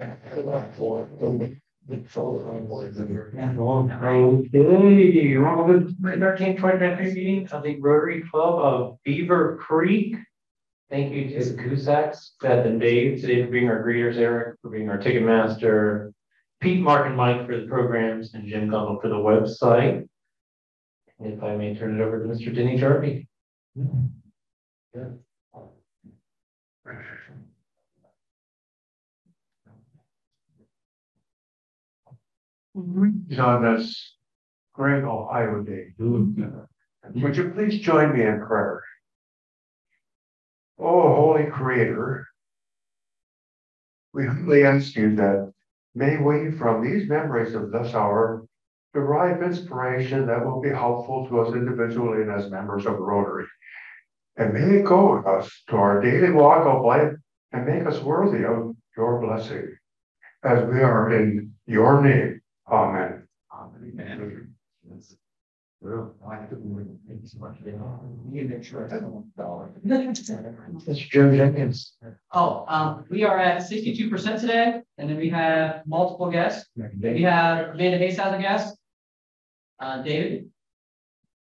Okay, welcome to the 13th 2023 meeting of the Rotary Club of Beaver Creek. Thank you to the Cusacks, Beth and Dave today for being our greeters, Eric for being our ticket master, Pete, Mark, and Mike for the programs, and Jim Gunnell for the website. And if I may turn it over to Mr. Denny Jarvie. Yeah. On this great Ohio Day, would you please join me in prayer? Oh, Holy Creator, we humbly ask you that may we, from these memories of this hour, derive inspiration that will be helpful to us individually and as members of the Rotary. And may it go with us to our daily walk of life and make us worthy of your blessing, as we are in your name. Amen. Amen. Mr. Joe Jenkins. We are at 62% today, and then we have multiple guests. We have Amanda Hayes as a guest, David.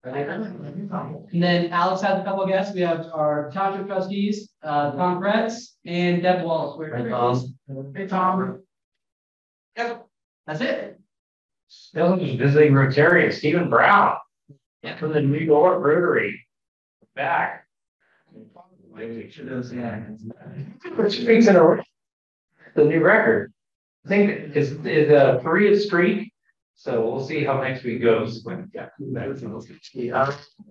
And then Alex has a couple of guests. We have our township trustees, Tom Kretz and Deb Wallace. Hey, Tom. Yep, that's it. Still just visiting Rotarian Stephen Brown from the New York Rotary. Back. Which speaks in the new record. I think is 3 a streak. So we'll see how next week goes.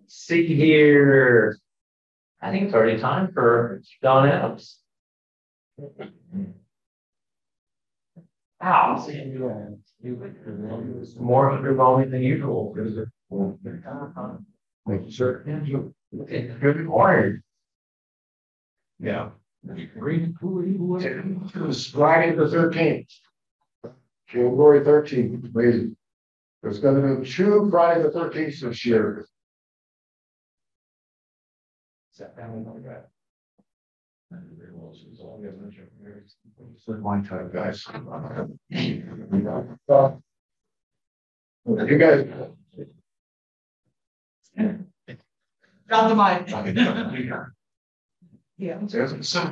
See here. I think it's already time for Don Adams. Wow. More underwhelming than usual. Thank you, sir. Good morning. Yeah. It was Friday the 13th. January 13th. Amazing. There's going to be 2 Friday the 13th this year. It's my time, guys. You guys. Drop the mic. Yeah.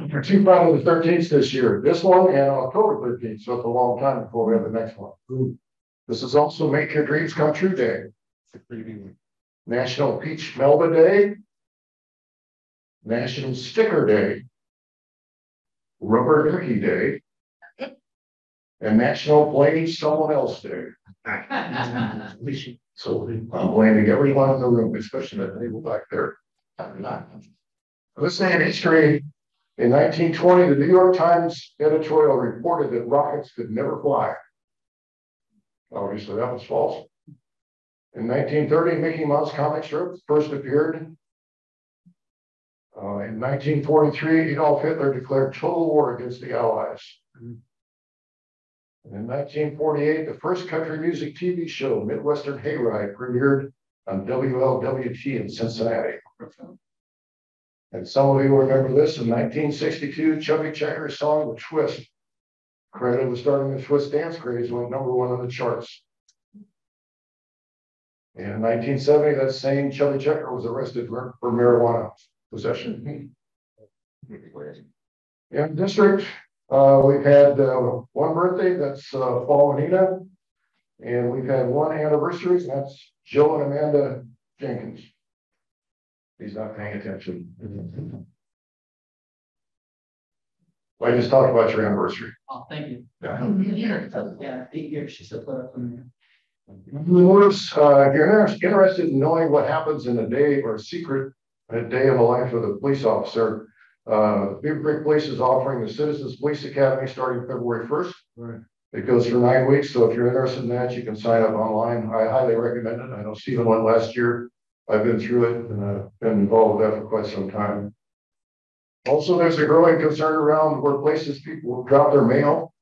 For 2 Friday the 13th this year. This one and October 13th. So it's a long time before we have the next one. This is also Make Your Dreams Come True Day. National Peach Melba Day. National Sticker Day. Rubber Ducky Day. And National Blame Someone Else Day. So I'm blaming everyone in the room, especially the people back there. This day in history, in 1920, the New York Times editorial reported that rockets could never fly. Obviously, that was false. In 1930, Mickey Mouse comic strip first appeared. In 1943, Adolf Hitler declared total war against the Allies. In 1948, the first country music TV show, Midwestern Hayride, premiered on WLWT in Cincinnati. And some of you remember this, in 1962, Chubby Checker's song, The Twist, credited with starting the Twist dance craze, went #1 on the charts. And in 1970, that same Chubby Checker was arrested for marijuana possession. In district, we've had 1 birthday, that's Paul and Nina. And we've had 1 anniversary, and that's Joe and Amanda Jenkins. He's not paying attention. I just talked about your anniversary. Oh, thank you. Yeah. Yeah, 8 years. She still put up with me. If you're interested in knowing what happens in a day or a secret in a day in the life of the police officer, Beavercreek Police is offering the Citizens Police Academy starting February 1st. Right. It goes for 9 weeks, so if you're interested in that, you can sign up online. I highly recommend it. I know Stephen went last year. I've been through it and I've been involved with that for quite some time. Also, there's a growing concern around where places people drop their mail.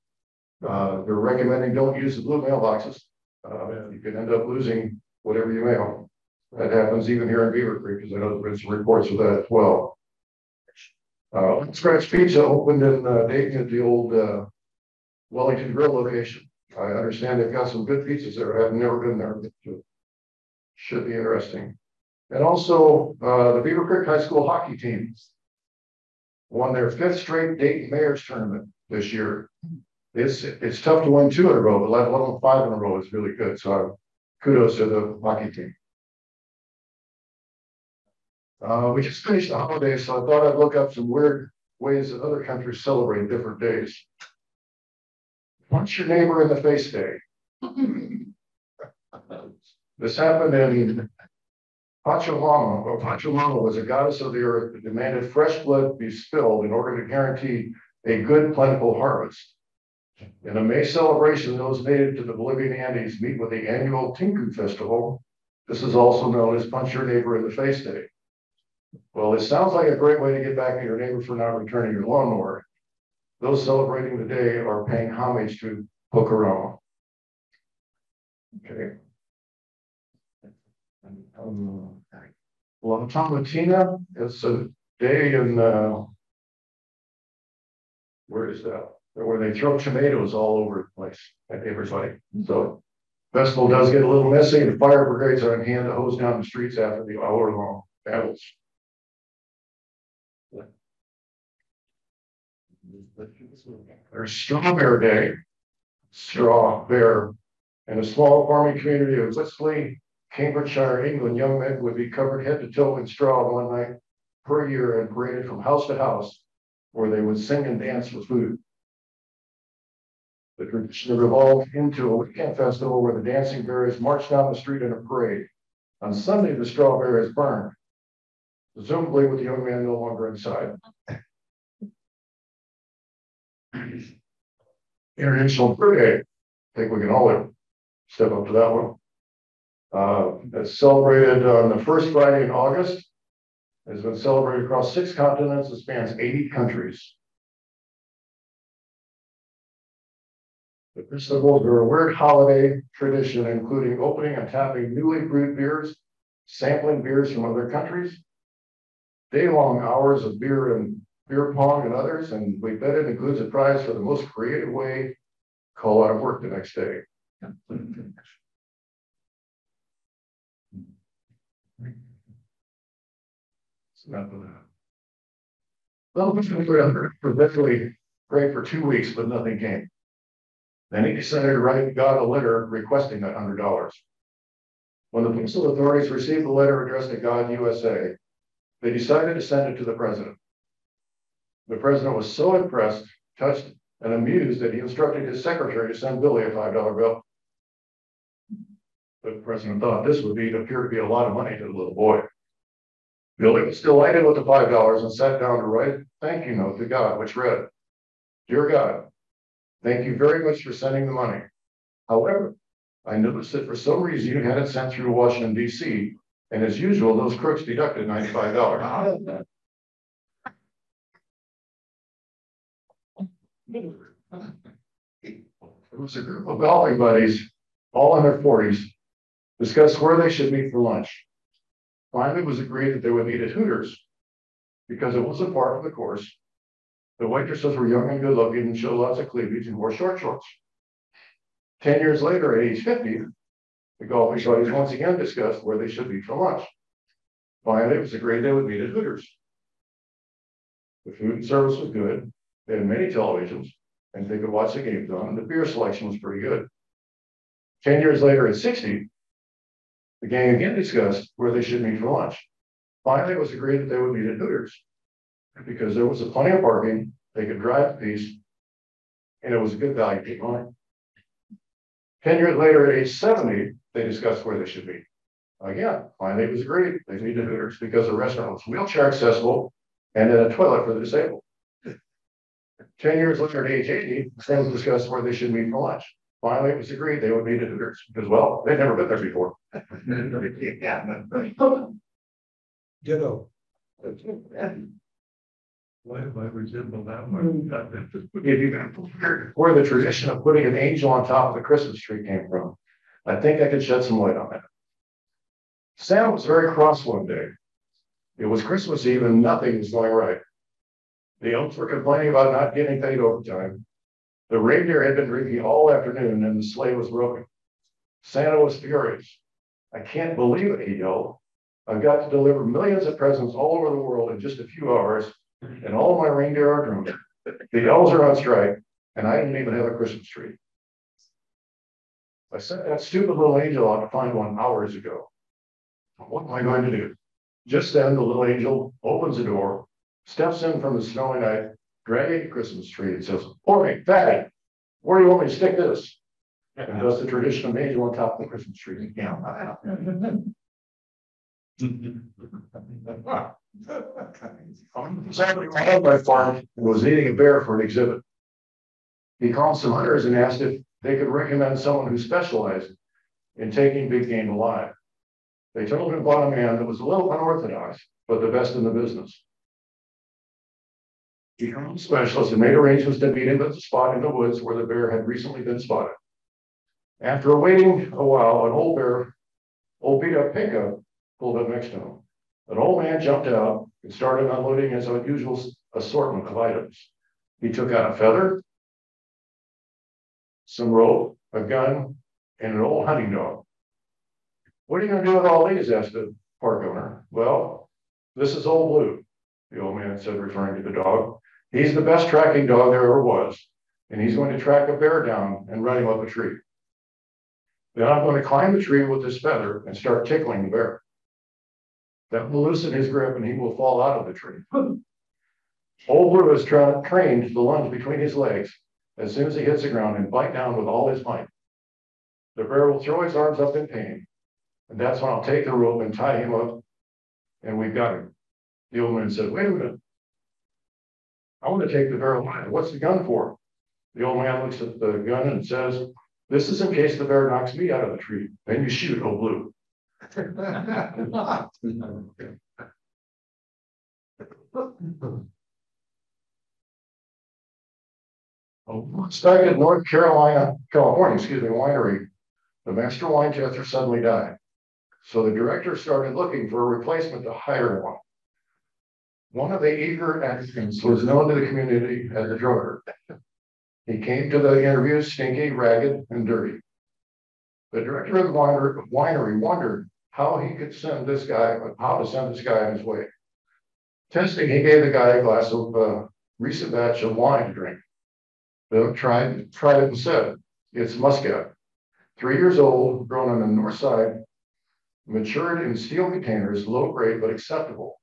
They're recommending don't use the blue mailboxes. You can end up losing whatever you mail. That happens even here in Beavercreek, because I know there's some reports of that as well. Scratch Pizza opened in Dayton at the old Wellington Grill location. I understand they've got some good pizzas there. I've never been there. Should be interesting. And also, the Beavercreek High School hockey team won their 5th straight Dayton Mayor's tournament this year. It's tough to win 2 in a row, but let alone 5 in a row is really good. So kudos to the hockey team. We just finished the holidays, so I thought I'd look up some weird ways that other countries celebrate different days. Punch your neighbor in the face day. This happened in Pachamama. Well, Pachamama was a goddess of the earth that demanded fresh blood be spilled in order to guarantee a good, plentiful harvest. In a May celebration, those native to the Bolivian Andes meet with the annual Tinku Festival. This is also known as Punch Your Neighbor in the Face Day. Well, it sounds like a great way to get back at your neighbor for not returning your lawnmower. Those celebrating the day are paying homage to Pocarama. Okay. La Tomatina is a day in, where is that? Where they throw tomatoes all over the place at everybody. So festival does get a little messy, and fire brigades are on hand to hose down the streets after the hour-long battles. There's Straw Bear Day. Straw Bear. In a small farming community of Whitsley, Cambridgeshire, England, young men would be covered head to toe in straw one night per year and paraded from house to house, where they would sing and dance for food. The tradition evolved into a weekend festival where the dancing bears march down the street in a parade. On Sunday, the straw bear is burned, presumably with the young man no longer inside. International Bird Day. I think we can all step up to that one. It's celebrated on the first Friday in August. It's been celebrated across 6 continents. It spans 80 countries. The festivals are a weird holiday tradition, including opening and tapping newly brewed beers, sampling beers from other countries, day-long hours of beer and beer pong and others, and we bet it includes a prize for the most creative way call out of work the next day. Well, eventually prayed for 2 weeks, but nothing came. Then he decided to write God a letter requesting that $100. When the postal authorities received the letter addressed to God USA, they decided to send it to the president. The president was so impressed, touched, and amused that he instructed his secretary to send Billy a $5 bill. But the president thought this would appear to be a lot of money to the little boy. Billy was delighted with the $5 and sat down to write a thank you note to God, which read, "Dear God, thank you very much for sending the money. However, I noticed that for some reason you had it sent through Washington, D.C., and as usual, those crooks deducted $95. It was a group of golfing buddies, all in their 40s, discussed where they should meet for lunch. Finally, it was agreed that they would meet at Hooters because it wasn't far from the course. The waitresses were young and good looking and showed lots of cleavage and wore short shorts. 10 years later, at age 50, the golfing buddies once again discussed where they should meet for lunch. Finally, it was agreed they would meet at Hooters. The food and service was good. They had many televisions, and they could watch the games on, and the beer selection was pretty good. 10 years later, at 60, the gang again discussed where they should meet for lunch. Finally, it was agreed that they would meet at Hooters because there was plenty of parking, they could drive a piece, and it was a good value for money. 10 years later, at age 70, they discussed where they should meet. Again, finally, it was agreed they'd meet at Hooters because the restaurant was wheelchair accessible and had a toilet for the disabled. 10 years later, at age 80, the friends discussed where they should meet for lunch. Finally, it was agreed they would meet at Hooters because, well, they'd never been there before. Ditto. Why have I resembled that one? If you wondered where the tradition of putting an angel on top of the Christmas tree came from, I think I could shed some light on that. Santa was very cross one day. It was Christmas Eve and nothing was going right. The elves were complaining about not getting paid overtime. The reindeer had been drinking all afternoon and the sleigh was broken. Santa was furious. I can't believe it, he yelled. I've got to deliver millions of presents all over the world in just a few hours, and all of my reindeer are drunk. The elves are on strike, and I didn't even have a Christmas tree. I sent that stupid little angel out to find one hours ago. What am I going to do? Just then, the little angel opens the door, steps in from the snowy night, dragging a Christmas tree, and says, "Boy, Fatty, where do you want me to stick this?" And does the traditional angel on top of the Christmas tree. Yeah. Sadly, I had my farm and was needing a bear for an exhibit. He called some hunters and asked if they could recommend someone who specialized in taking big game alive. They told him about a man that was a little unorthodox, but the best in the business. He called a specialist and made arrangements to meet him at the spot in the woods where the bear had recently been spotted. After waiting a while, an old beat up pickup pulled up next to him. An old man jumped out and started unloading his unusual assortment of items. He took out a feather, some rope, a gun, and an old hunting dog. "What are you going to do with all these?" asked the park owner. "Well, this is Old Blue," the old man said, referring to the dog. "He's the best tracking dog there ever was, and he's going to track a bear down and run him up a tree. Then I'm going to climb the tree with this feather and start tickling the bear. That will loosen his grip and he will fall out of the tree. Old Blue is trained to lunge between his legs as soon as he hits the ground and bite down with all his might. The bear will throw his arms up in pain, and that's when I'll take the rope and tie him up, and we've got him." The old man said, "Wait a minute. I want to take the bear alive. What's the gun for?" The old man looks at the gun and says, "This is in case the bear knocks me out of the tree. Then you shoot, Old Blue." Stuck at California winery, the master wine tester suddenly died. So the director started looking for a replacement to hire one. One of the eager applicants was known to the community as a drunkard. He came to the interview stinky, ragged, and dirty. The director of the winery wondered how to send this guy on his way. Testing, he gave the guy a glass of recent batch of wine to drink. Bill tried it and said, "It's Muscat, 3 years old, grown on the north side, matured in steel containers, low grade but acceptable."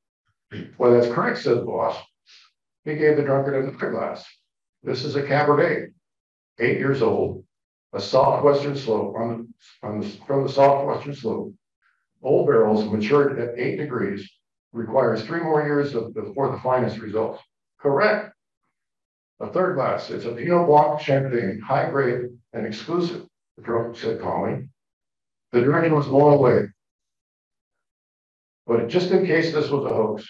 "Well, that's correct," said the boss. He gave the drunkard another glass. "This is a Cabernet, 8 years old, a soft western slope from the soft western slope. Old barrels matured at 8 degrees, requires 3 more years before the finest results." "Correct." "A third glass. It's a Pinot Blanc Champagne, high grade and exclusive," the drunkard said calmly. The director was blown away. But just in case this was a hoax,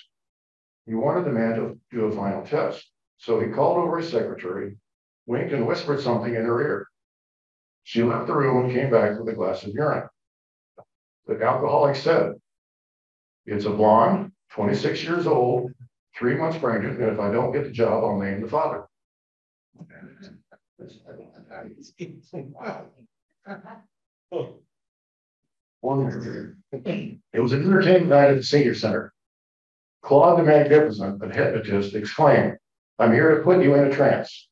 he wanted the man to do a final test. So he called over his secretary, winked and whispered something in her ear. She left the room and came back with a glass of urine. The alcoholic said, "It's a blonde, 26 years old, 3 months pregnant, and if I don't get the job, I'll name the father." It was an entertaining night at the senior center. Claude the Magnificent, the hypnotist, exclaimed, "I'm here to put you in a trance.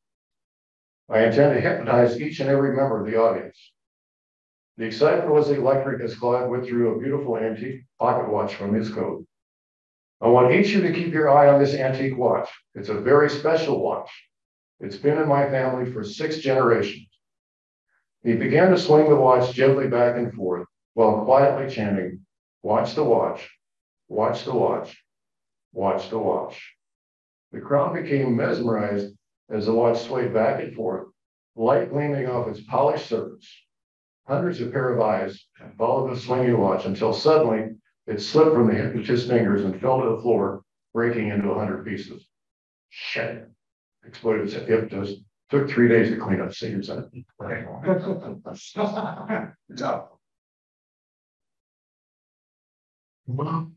I intend to hypnotize each and every member of the audience." The excitement was electric as Claude withdrew a beautiful antique pocket watch from his coat. "I want each of you to keep your eye on this antique watch. It's a very special watch. It's been in my family for 6 generations." He began to swing the watch gently back and forth while quietly chanting, "Watch the watch, watch the watch, watch the watch." The crowd became mesmerized as the watch swayed back and forth, light gleaming off its polished surface. Hundreds of pair of eyes followed the swinging watch until suddenly it slipped from the hypnotist's fingers and fell to the floor, breaking into 100 pieces. "Shit," exploded the hypnotist. "Took 3 days to clean up senior center." Well,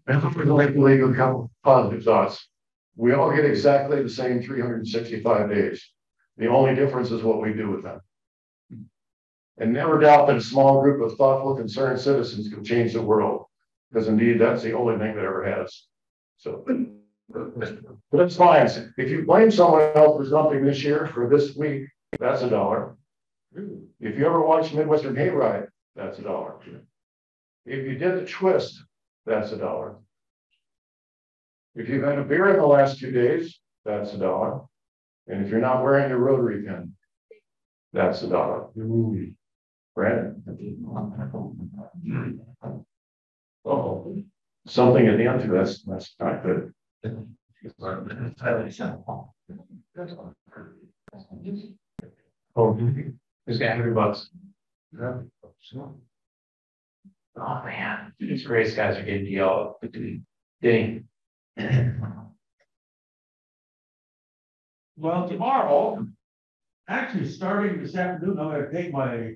that's for the league of positive thoughts. We all get exactly the same 365 days. The only difference is what we do with them. And never doubt that a small group of thoughtful, concerned citizens can change the world, because indeed that's the only thing that ever has. So, but it's fine. If you blame someone else for something this year, for this week, that's $1. If you ever watch Midwestern Hayride, that's $1. If you did the twist, that's $1. If you've had a beer in the last 2 days, that's $1. And if you're not wearing your Rotary pin, that's $1. Right? Oh, something at the end to that's not good. Oh, who's got $100? Oh man, these race guys are getting yelled. Dang. Well, tomorrow, actually starting this afternoon, I'm gonna take my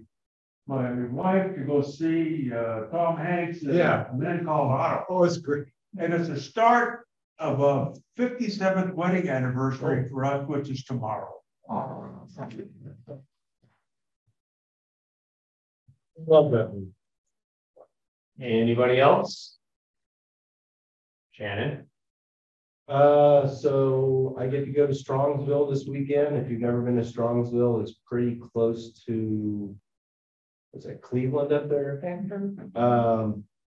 wife to go see Tom Hanks in Men, Colorado. Oh, it's great. And it's the start of a 57th wedding anniversary for us, which is tomorrow. Love that. Anybody else? Shannon? So I get to go to Strongsville this weekend. If you've never been to Strongsville, it's pretty close to, is it Cleveland up there?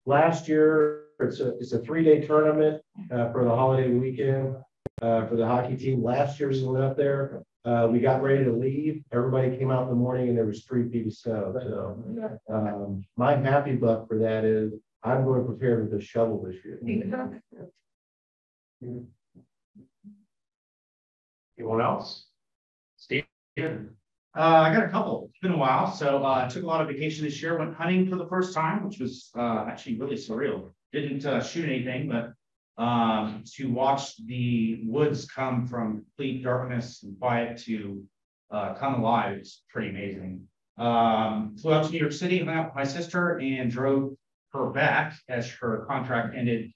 Last year, it's a 3-day tournament for the holiday weekend for the hockey team. Last year we went up there. We got ready to leave. Everybody came out in the morning and there was 3 feet of snow. So my happy buck for that is I'm going to prepare with a shovel this year. Anyone else? Steve? I got a couple. It's been a while, so I took a lot of vacation this year. Went hunting for the first time, which was actually really surreal. Didn't shoot anything, but to watch the woods come from complete darkness and quiet to come alive is pretty amazing. Flew out to New York City, hung out with my sister, and drove her back as her contract ended.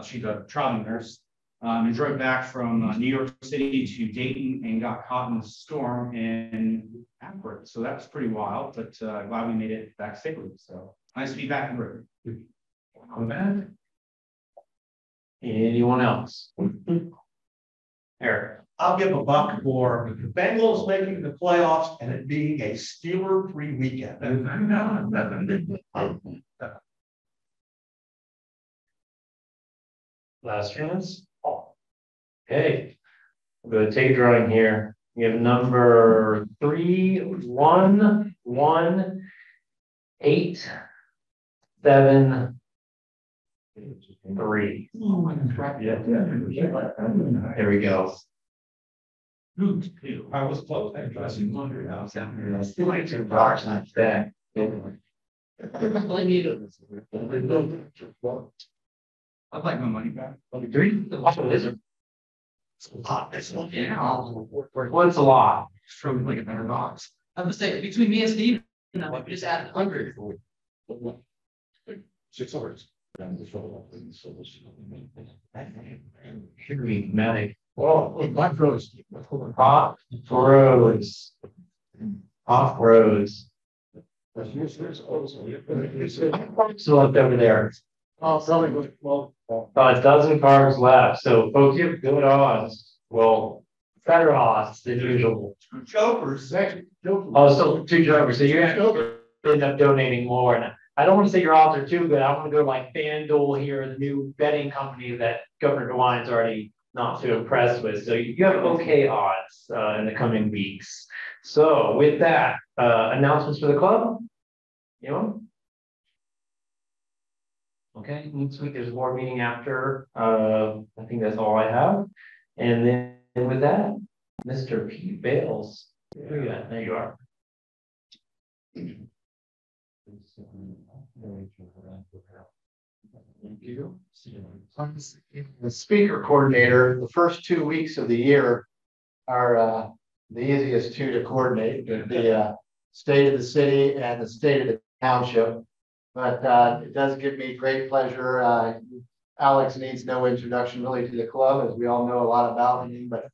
She's a traveling nurse. And drove back from New York City to Dayton and got caught in a storm in Akron. So that was pretty wild, but glad we made it back safely. So nice to be back in the river. Anyone else? Eric? I'll give a buck for the Bengals making the playoffs and it being a Steeler-free weekend. Last chance. Okay, I'm going to take a drawing here. We have number 311873. There we go. I was close. I'd like my money back. It's a lot. What's a lot? It's probably like $100. I'm gonna say between me and Steve, we just added 100. 600. Henry Medic. Well, my pros. Off-roads. Off-roads. So left over there. Oh, probably good. Well, A dozen cars left. So folks, you have good odds. Well, better odds than usual. Jokers. Oh, so 2 jokers. So you're gonna end up donating more. And I don't want to say your odds are too good. I want to go to like FanDuel here, the new betting company that Governor DeWine's already not too impressed with. So you have okay odds in the coming weeks. So with that, announcements for the club. You know? Okay, next week there's a board meeting after. I think that's all I have. And then with that, Mr. Pete Bales. There you are. Thank you. The speaker coordinator, the first 2 weeks of the year are the easiest 2 to coordinate, the state of the city and the state of the township. But it does give me great pleasure. Alex needs no introduction really to the club, as we all know a lot about him, but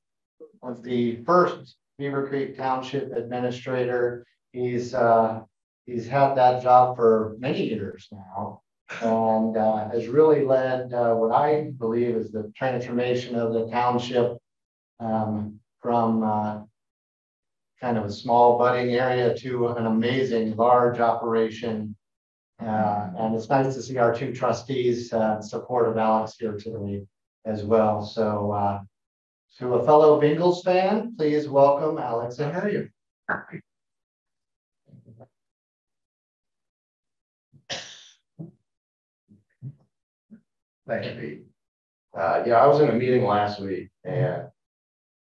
was the first Beavercreek Township Administrator. He's had that job for many years now, and has really led what I believe is the transformation of the township from kind of a small budding area to an amazing large operation. And it's nice to see our two trustees support of Alex here today as well. So to a fellow Bengals fan, please welcome Alex Ahead. Thank you, Pete. Yeah, I was in a meeting last week and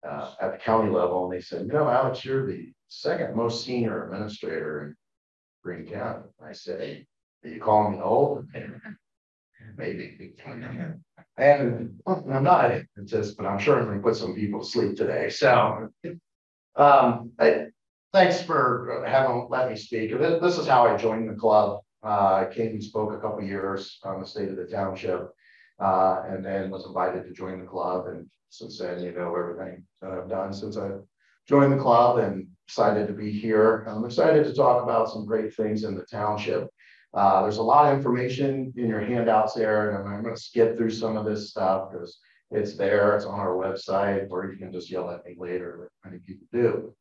at the county level, and they said, Alex, you're the second most senior administrator in Greene County. I said, are you calling me old? Maybe. And I'm not, it's just, but I'm sure I'm going to put some people to sleep today. So thanks for let me speak. This is how I joined the club. I came and spoke a couple of years on the state of the township, and then was invited to join the club. And since then, everything that I've done since I joined the club and excited to be here. I'm excited to talk about some great things in the township. There's a lot of information in your handouts there, and I'm going to skip through some of this stuff because it's there, it's on our website, or you can just yell at me later, like many people do.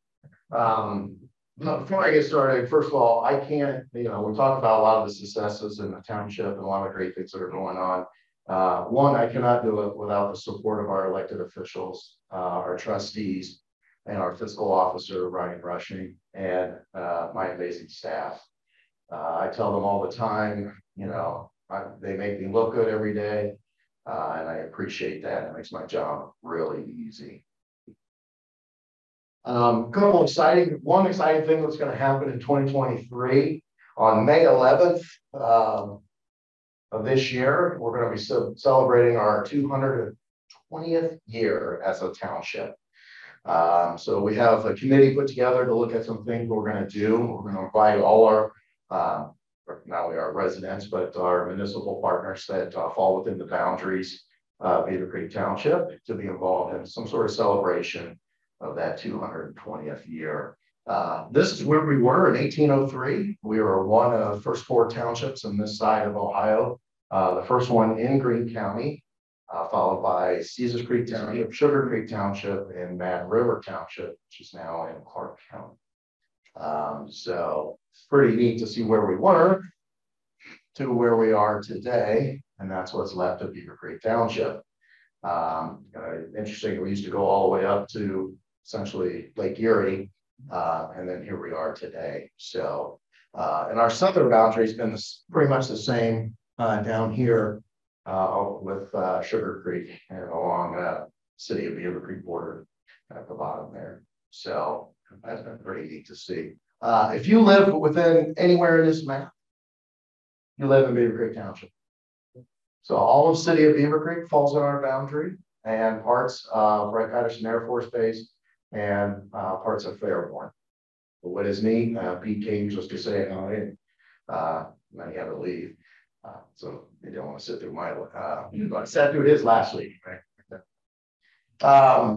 Before I get started, first of all, I can't, we talk about a lot of the successes in the township and a lot of great things that are going on. One, I cannot do it without the support of our elected officials, our trustees, and our fiscal officer, Ryan Rushing, and my amazing staff. I tell them all the time, they make me look good every day, and I appreciate that. It makes my job really easy. One exciting thing that's going to happen in 2023 on May 11th of this year, we're going to be celebrating our 220th year as a township. So we have a committee put together to look at some things we're going to do. We're going to invite all our not only our residents, but our municipal partners that fall within the boundaries of Beavercreek Township to be involved in some sort of celebration of that 220th year. This is where we were in 1803. We were one of the first 4 townships in this side of Ohio. The first one in Greene County, followed by Caesars Creek Township, Sugar Creek Township, and Mad River Township, which is now in Clark County. So it's pretty neat to see where we were to where we are today, and that's what's left of Beavercreek Township. Interesting, we used to go all the way up to essentially Lake Erie, and then here we are today. So, and our southern boundary has been pretty much the same down here with Sugar Creek and along the city of Beavercreek border at the bottom there. So that's been pretty neat to see. If you live within anywhere in this map, you live in Beavercreek Township. So all of the city of Beavercreek falls in our boundary, and parts of Wright-Patterson Air Force Base and parts of Fairborn. But what is neat, Pete came just to say hi, and then he had to leave. So they don't want to sit through my, I sat through his last week, right? I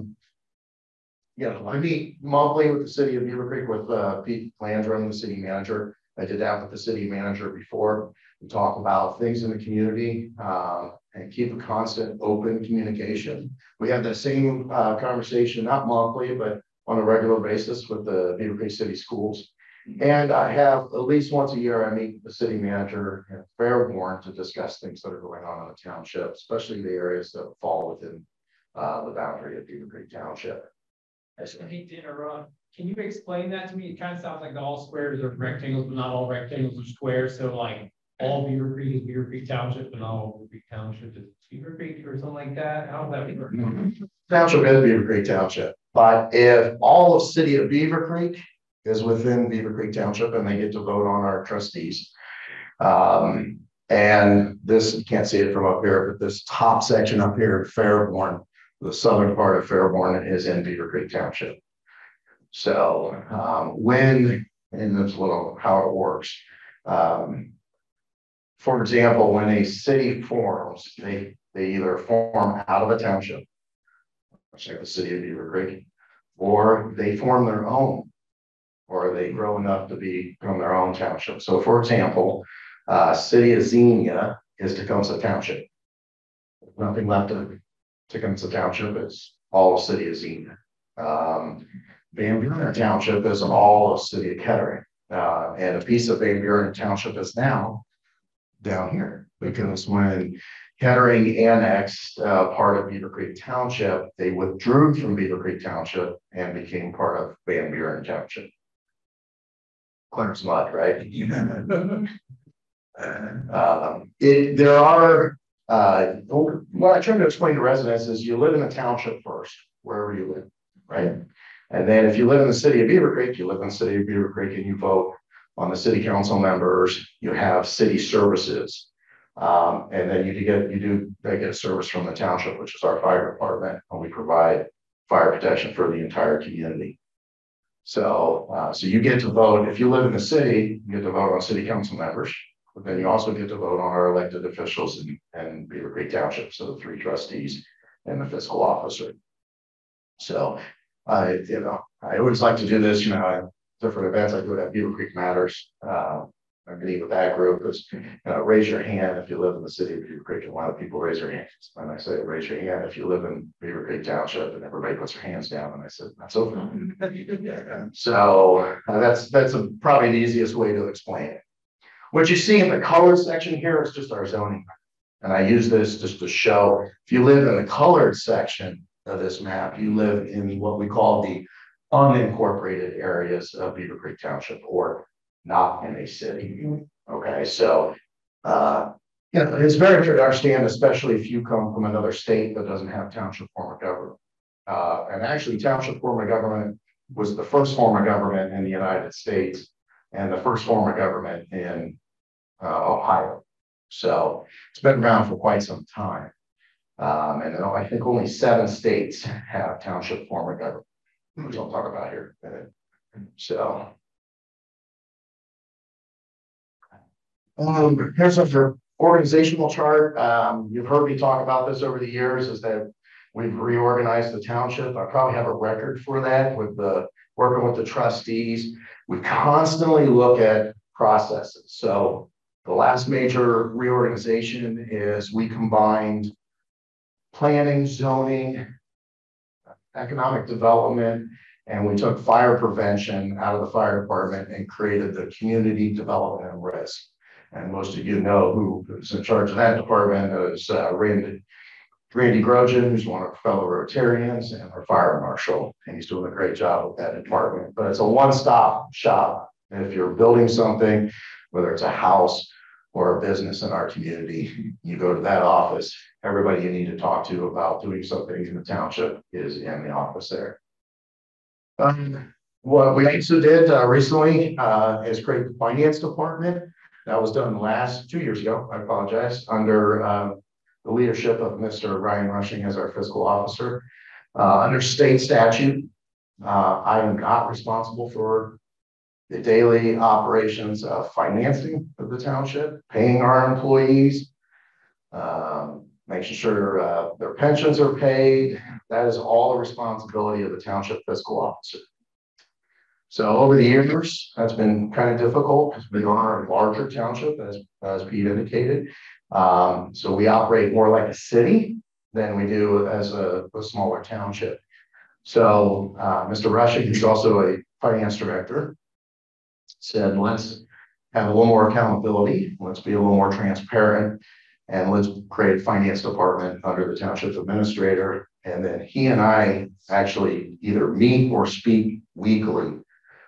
meet monthly with the city of Beavercreek with Pete Landrum, the city manager. I did that with the city manager before. We talk about things in the community and keep a constant open communication. We have the same conversation, not monthly, but on a regular basis with the Beavercreek City Schools. And I have at least once a year, I meet the city manager at Fairborn to discuss things that are going on in the township, especially the areas that fall within the boundary of Beavercreek Township. I hate to interrupt. Can you explain that to me? It kind of sounds like all squares are rectangles, but not all rectangles are squares. So like all Beavercreek is Beavercreek Township and all Beavercreek Township is Beavercreek or something like that? How does that work? Township is Beavercreek Township. But if all of the city of Beavercreek is within Beavercreek Township and they get to vote on our trustees. And this, you can't see it from up here, but this top section up here, Fairborn, the southern part of Fairborn is in Beavercreek Township. So and this little how it works. For example, when a city forms, they either form out of a township, like the city of Beavercreek, or they form their own, or they grow enough to become their own township. So for example, city of Xenia is Tecumseh Township. Nothing left of Tecumseh Township, is all of city of Xenia. Van Buren Township is all of city of Kettering. And a piece of Van Buren Township is now down here, because when Kettering annexed part of Beavercreek Township, they withdrew from Beavercreek Township and became part of Van Buren Township. Clear as mud, right? There are, what I try to explain to residents is you live in the township first, wherever you live, right? And then if you live in the city of Beavercreek, you live in the city of Beavercreek and you vote on the city council members, you have city services. And then they get service from the township, which is our fire department, and we provide fire protection for the entire community. So, so you get to vote. If you live in the city, you get to vote on city council members, but then you also get to vote on our elected officials in Beavercreek Township, so the 3 trustees and the fiscal officer. So, I always like to do this, different events. I do it at Beavercreek Matters. I meet with that group is, raise your hand if you live in the city of Beavercreek. A lot of people raise their hands. And I say, raise your hand if you live in Beavercreek Township, and everybody puts their hands down. And I said, that's open. So that's probably the easiest way to explain it. What you see in the colored section here is just our zoning. And I use this just to show, if you live in the colored section of this map, you live in what we call the unincorporated areas of Beavercreek Township, or not in a city. Okay, so it's very hard to understand, especially if you come from another state that doesn't have township form of government. And actually, township form of government was the first form of government in the United States and the first form of government in Ohio. So it's been around for quite some time. And I think only 7 states have township form of government, which I'll talk about here in a minute. So here's our organizational chart. You've heard me talk about this over the years, is that we've reorganized the township. I probably have a record for that with working with the trustees. We constantly look at processes. So the last major reorganization is we combined planning, zoning, economic development, and we took fire prevention out of the fire department and created the community development and risk. And most of you know who is in charge of that department is Randy Grogan, who's one of our fellow Rotarians, and our fire marshal, and he's doing a great job with that department. But it's a one-stop shop. And if you're building something, whether it's a house or a business in our community, you go to that office. Everybody you need to talk to about doing something in the township is in the office there. What we also did recently is create the finance department. That was done 2 years ago, I apologize, under the leadership of Mr. Ryan Rushing as our fiscal officer. Under state statute, I am not responsible for the daily operations of financing of the township, paying our employees, making sure their pensions are paid. That is all the responsibility of the township fiscal officer. So over the years, that's been kind of difficult because we are a larger township, as Pete indicated. So we operate more like a city than we do as a smaller township. So Mr. Rushing, who's also a finance director, said, let's have a little more accountability. Let's be a little more transparent, and let's create a finance department under the township administrator. And then he and I actually either meet or speak weekly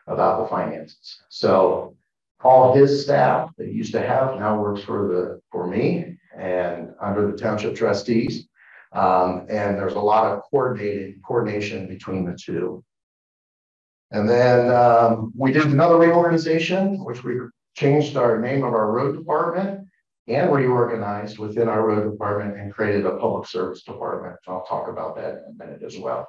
about the finances. So all his staff that he used to have now works for me and under the township trustees. And there's a lot of coordination between the two. And then we did another reorganization, which we changed our name of our road department and reorganized within our road department and created a public service department. I'll talk about that in a minute as well.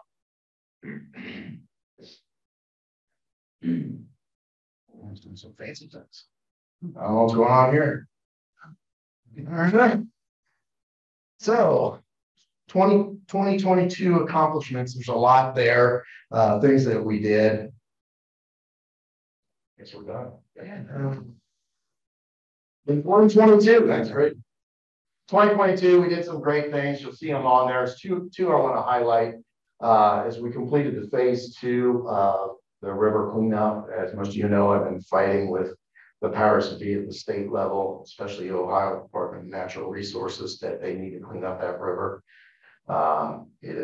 Some fancy things. I don't know what's going on here. All right. So 2022 accomplishments, there's a lot there, things that we did. Guess we're done. In 2022, that's great. 2022, we did some great things. You'll see them on there. There's two I want to highlight. As we completed the phase 2 of the river cleanup. As most of you know, I've been fighting with the powers that be at the state level, especially Ohio Department of Natural Resources, that they need to clean up that river. It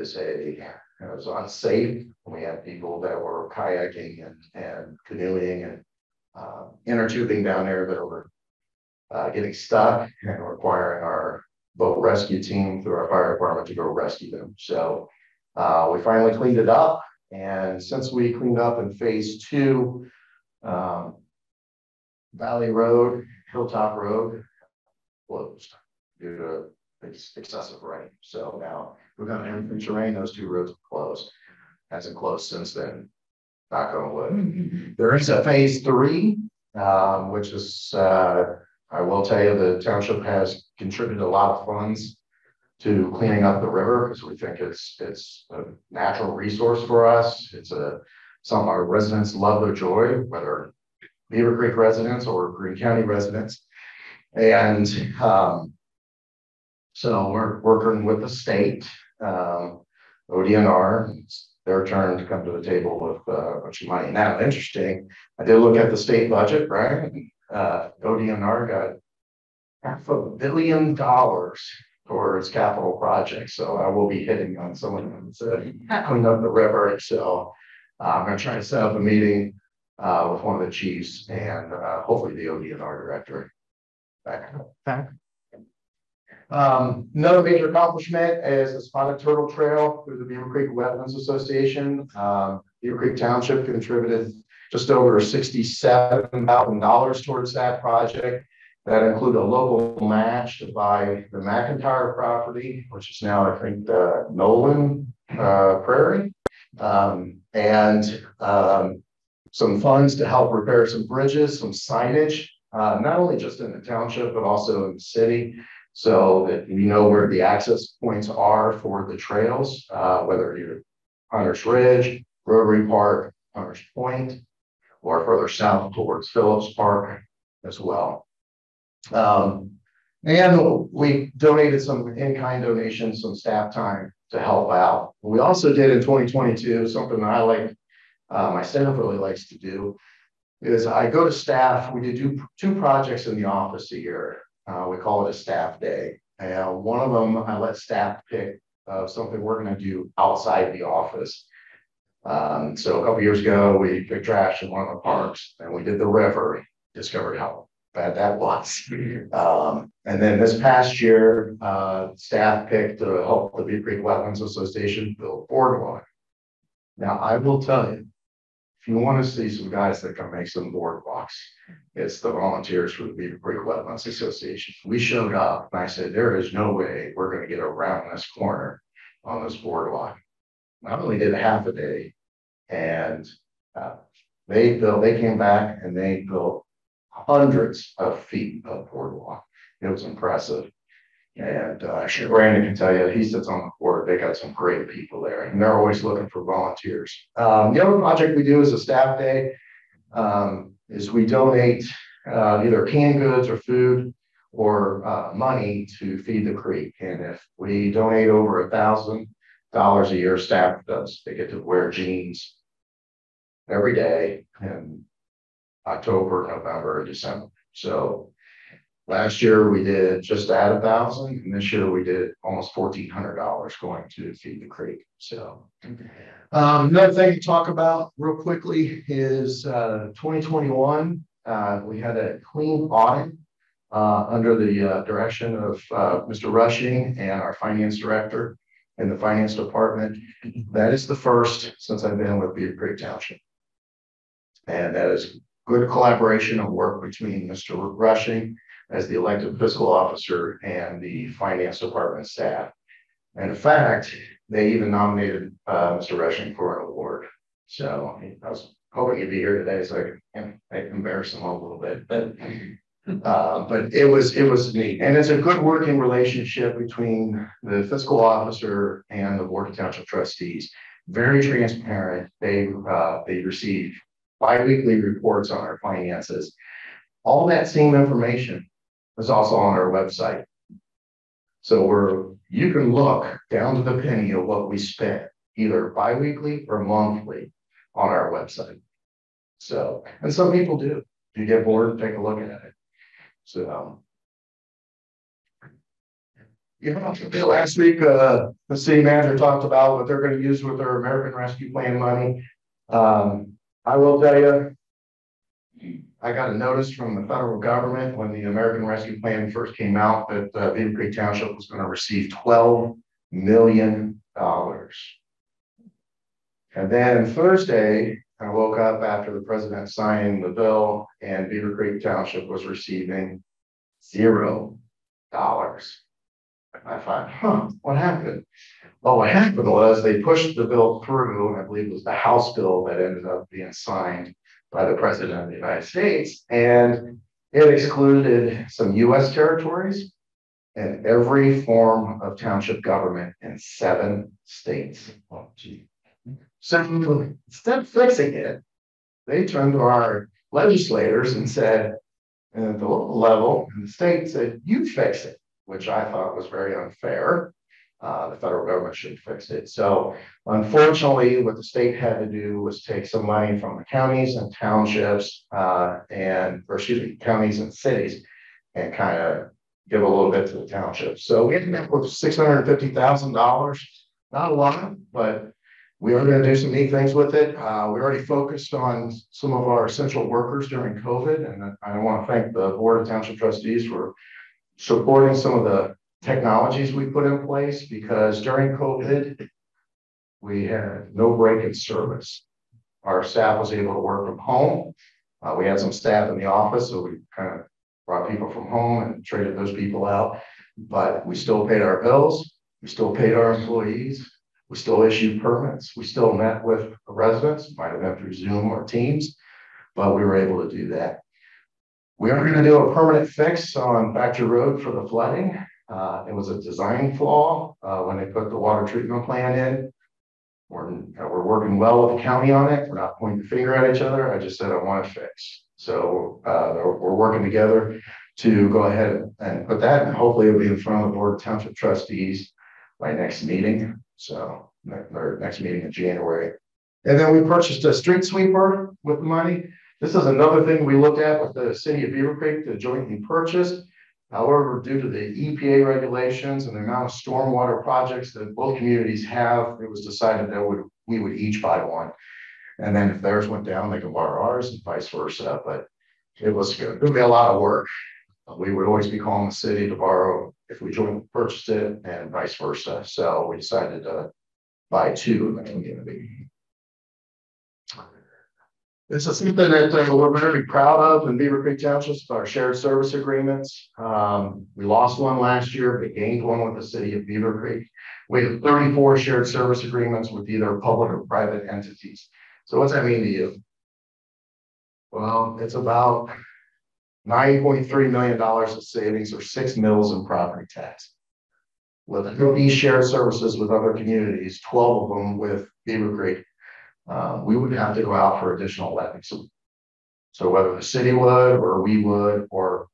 was unsafe. We had people that were kayaking and canoeing and inner tubing down there that were getting stuck and requiring our boat rescue team through our fire department to go rescue them. So we finally cleaned it up. And since we cleaned up in phase 2, Valley Road, Hilltop Road closed due to excessive rain. So now we're going to increase rain. Those 2 roads are closed. Hasn't closed since then. Knock on wood. There is a phase 3, which is, I will tell you, the township has contributed a lot of funds to cleaning up the river because we think it's a natural resource for us. It's something our residents love their joy, whether Beavercreek residents or Greene County residents. And so we're working with the state, ODNR. It's their turn to come to the table with a bunch of money. Now, interesting, I did look at the state budget, right? ODNR got $500 million for its capital projects. So I will be hitting on some of them to clean up the river. So I'm going to try to set up a meeting with one of the chiefs and hopefully the ODNR director. Another major accomplishment is the Spotted Turtle Trail through the Beavercreek Wetlands Association. Beavercreek Township contributed just over $67,000 towards that project. That included a local match to buy the McIntyre property, which is now, I think, Nolan Prairie, and some funds to help repair some bridges, some signage, not only just in the township, but also in the city, so that you know where the access points are for the trails, whether you're Hunter's Ridge, Rotary Park, Hunter's Point, or further south towards Phillips Park as well. And we donated some in-kind donations, some staff time to help out. We also did in 2022, something I like, my staff really likes to do, is I go to staff, we do 2 projects in the office a year. We call it a staff day. And one of them, I let staff pick something we're going to do outside the office. So a couple years ago, we picked trash in one of the parks and we did the river, discovered how bad that was. And then this past year, staff picked to help the Beavercreek Wetlands Association build a boardwalk. Now, I will tell you, if you want to see some guys that can make some boardwalks, it's the volunteers for the Beavercreek Wetlands Association. We showed up and I said, there is no way we're going to get around this corner on this boardwalk. Not only did half a day, and they came back and they built hundreds of feet of boardwalk. It was impressive. And Brandon can tell you, he sits on the board. They got some great people there, and they're always looking for volunteers. The other project we do as a staff day is we donate either canned goods or food or money to feed the creek. And if we donate over $1,000 a year, staff does. They get to wear jeans every day in October, November, and December. So last year we did just at 1,000, and this year we did almost $1,400 going to feed the creek. So another thing to talk about real quickly is 2021. We had a clean audit under the direction of Mr. Rushing and our finance director in the finance department. That is the first since I've been with Beavercreek Township. And that is good collaboration and work between Mr. Rushing as the elected fiscal officer and the finance department staff. And in fact, they even nominated Mr. Rushing for an award. So I was hoping he'd be here today so I can embarrass him a little bit. But But it was neat, and it's a good working relationship between the fiscal officer and the board of township trustees. Very transparent. They receive bi-weekly reports on our finances. All that same information is also on our website. So you can look down to the penny of what we spent, either bi-weekly or monthly, on our website. So, and some people do. You get bored, take a look at it. So, last week, the city manager talked about what they're going to use with their American Rescue Plan money. I will tell you, I got a notice from the federal government when the American Rescue Plan first came out that Beavercreek Township was going to receive $12 million. And then Thursday, I woke up after the president signed the bill, and Beavercreek Township was receiving $0. I thought, what happened? Well, what happened was they pushed the bill through, and I believe it was the House bill that ended up being signed by the president of the United States, and it excluded some U.S. territories and every form of township government in 7 states. Oh, gee. So instead of fixing it, they turned to our legislators and said, at the local level, and the state said, you fix it, which I thought was very unfair. The federal government should fix it. So unfortunately, what the state had to do was take some money from the counties and townships counties and cities, and kind of give a little bit to the townships. So we ended up with $650,000. Not a lot, but we are going to do some neat things with it. We already focused on some of our essential workers during COVID, and I want to thank the Board of Township Trustees for supporting some of the technologies we put in place, because during COVID, we had no break in service. Our staff was able to work from home. We had some staff in the office, so we kind of brought people from home and traded those people out, but we still paid our bills. We still paid our employees. We still issued permits. We still met with residents, might have been through Zoom or Teams, but we were able to do that. We are going to do a permanent fix on Factory Road for the flooding. It was a design flaw when they put the water treatment plant in. We're working well with the county on it. We're not pointing the finger at each other. I just said I want to fix. So we're working together to go ahead and put that, and hopefully it'll be in front of the Board of Township Trustees by next meeting. So our next meeting in January. And then we purchased a street sweeper with the money. This is another thing we looked at with the city of Beavercreek to jointly purchase. However, due to the EPA regulations and the amount of stormwater projects that both communities have, it was decided that we would each buy one. And then if theirs went down, they could borrow ours and vice versa. But it was good. It would be a lot of work. We would always be calling the city to borrow if we jointly purchased it, and vice versa. So we decided to buy 2 in the community. This is something that we're very proud of in Beavercreek Township, our shared service agreements. We lost one last year, but gained one with the city of Beavercreek. We have 34 shared service agreements with either public or private entities. So what's that mean to you? Well, it's about $9.3 million of savings, or 6 mills in property tax. With these shared services with other communities, 12 of them with Beavercreek, we would have to go out for additional levies. So whether the city would, or we would, or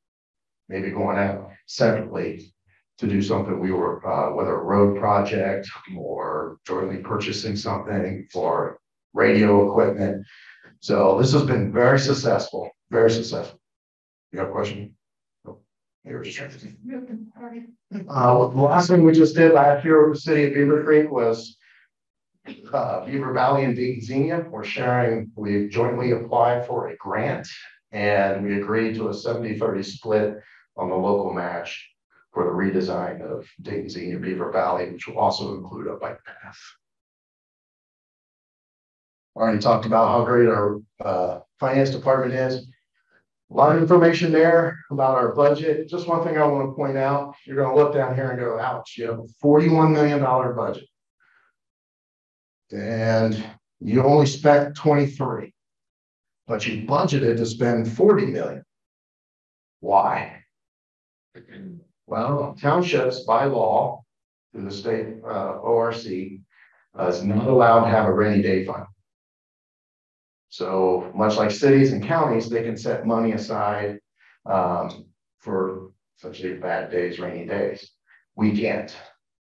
maybe going out separately to do something, whether a road project or jointly purchasing something for radio equipment. So this has been very successful, very successful. You have a question? The last thing we just did last year with the city of Beavercreek was Beaver Valley and Dayton Xenia. We jointly applied for a grant, and we agreed to a 70-30 split on the local match for the redesign of Dayton Xenia Beaver Valley, which will also include a bike path. Already talked about how great our finance department is. A lot of information there about our budget. Just one thing I want to point out, you're going to look down here and go, ouch, you have a $41 million budget. And you only spent 23, but you budgeted to spend 40 million. Why? Well, townships by law, through the state ORC, is not allowed to have a rainy day fund. So much like cities and counties, they can set money aside for essentially bad days, rainy days. We can't.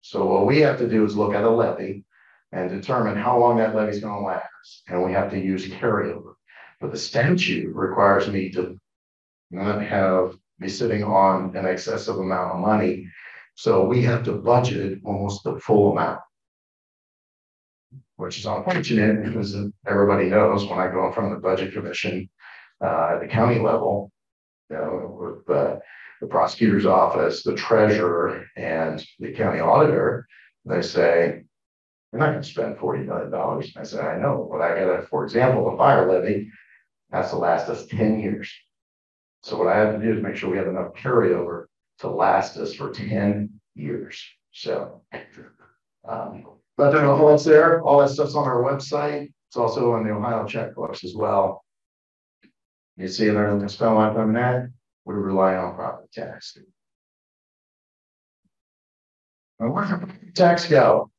So what we have to do is look at a levy and determine how long that levy is going to last. And we have to use carryover. But the statute requires me to not be sitting on an excessive amount of money. So we have to budget almost the full amount, which is unfortunate because everybody knows when I go in front of the budget commission at the county level, you know, with the prosecutor's office, the treasurer, and the county auditor, they say, "You're not going to spend $40 million." I said, "I know, but I got to, for example, the fire levy has to last us 10 years. So what I have to do is make sure we have enough carryover to last us for 10 years. So, but then all that's there, all that stuff's on our website. It's also on the Ohio checkbooks as well. You see there, to spend a lot of time in that, we rely on property tax. Now, where does tax go?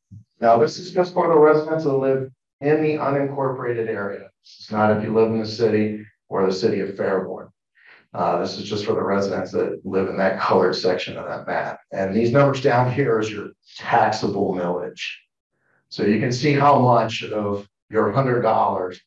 Now, this is just for the residents that live in the unincorporated area. It's not if you live in the city or the city of Fairborn. This is just for the residents that live in that colored section of that map. And these numbers down here is your taxable millage. So you can see how much of your $100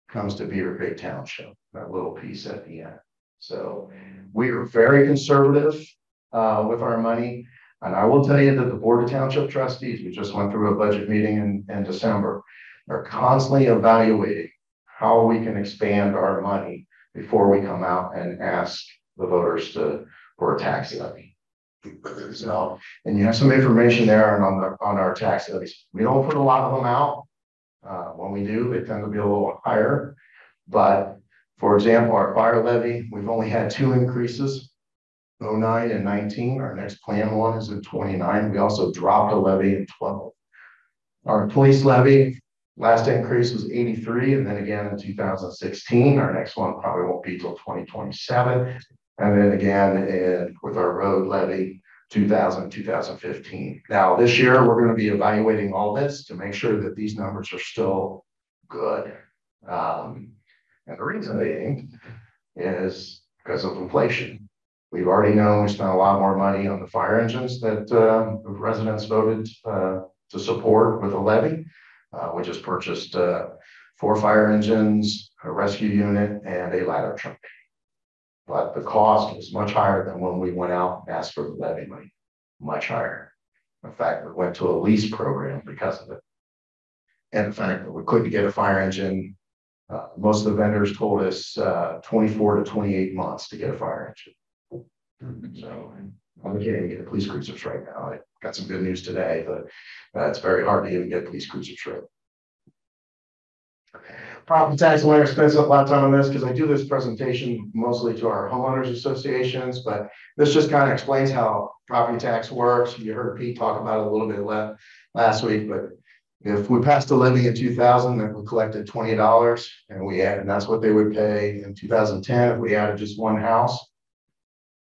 comes to Beavercreek Township, that little piece at the end. So we are very conservative with our money. And I will tell you that the Board of Township Trustees, we just went through a budget meeting in December, are constantly evaluating how we can expand our money before we come out and ask the voters for a tax levy. So, and you have some information there and on our tax levies. We don't put a lot of them out. When we do, they tend to be a little higher. But for example, our fire levy, we've only had 2 increases, 09 and 19. Our next planned one is in 29. We also dropped a levy in 12. Our police levy, last increase was 83, and then again in 2016. Our next one probably won't be till 2027. And then again with our road levy, 2015. Now this year, we're going to be evaluating all this to make sure that these numbers are still good. And the reason being is because of inflation. We've already known we spent a lot more money on the fire engines that residents voted to support with a levy. We just purchased 4 fire engines, a rescue unit, and a ladder truck. But the cost was much higher than when we went out and asked for the levy money, much higher. In fact, we went to a lease program because of it. And in fact, we couldn't get a fire engine. Most of the vendors told us 24 to 28 months to get a fire engine. So I'm getting to get police cruisers right now. I got some good news today, but it's very hard to even get police cruisers right. Property tax, I'm going to spend a lot of time on this because I do this presentation mostly to our homeowners associations, but this just kind of explains how property tax works. You heard Pete talk about it a little bit last week, but if we passed a levy in 2000, then we collected $20, and that's what they would pay in 2010. If we added just one house,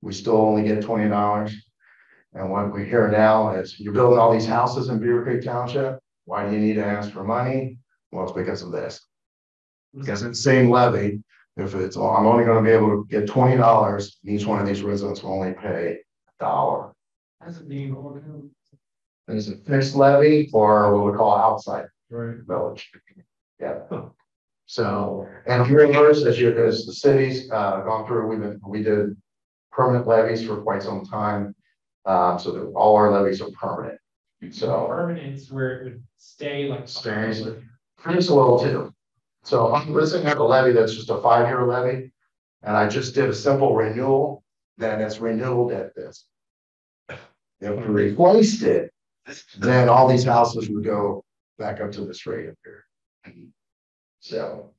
we still only get $20. And what we hear now is you're building all these houses in Beavercreek Township. Why do you need to ask for money? Well, it's because of this. Because it's the same levy. If it's, well, I'm only going to be able to get $20, each one of these residents will only pay $1. That's a being. Is it fixed levy or what we call outside village? Yeah. So, and if you're notice as the city's gone through, we did permanent levies for quite some time, so that all our levies are permanent. So Permanence where it would stay like stays pretty slow too. So if I'm listening at a levy that's just a 5-year levy, and I just did a simple renewal, then it's renewed at this. If we replaced it, then all these houses would go back up to this rate up here. So